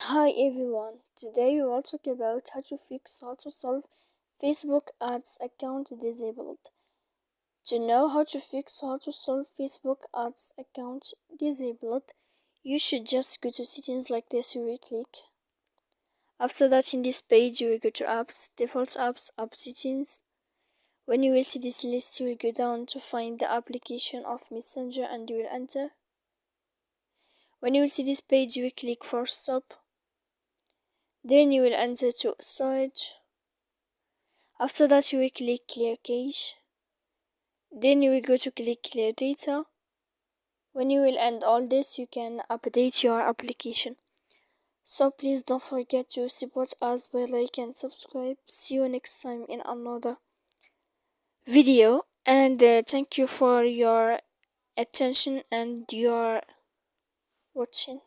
Hi everyone, today we will talk about how to solve Facebook ads account disabled. To know how to solve Facebook ads account disabled, you should just go to settings like this. You will click. After that, in this page, you will go to apps, default apps, app settings. When you will see this list, you will go down to find the application of Messenger and you will enter. When you will see this page, you will click for stop. Then you will enter to storage. After that, you will click clear cache. Then you will go to click clear data. When you will end all this, you can update your application. So please don't forget to support us by like and subscribe. See you next time in another video, and thank you for your attention and your watching.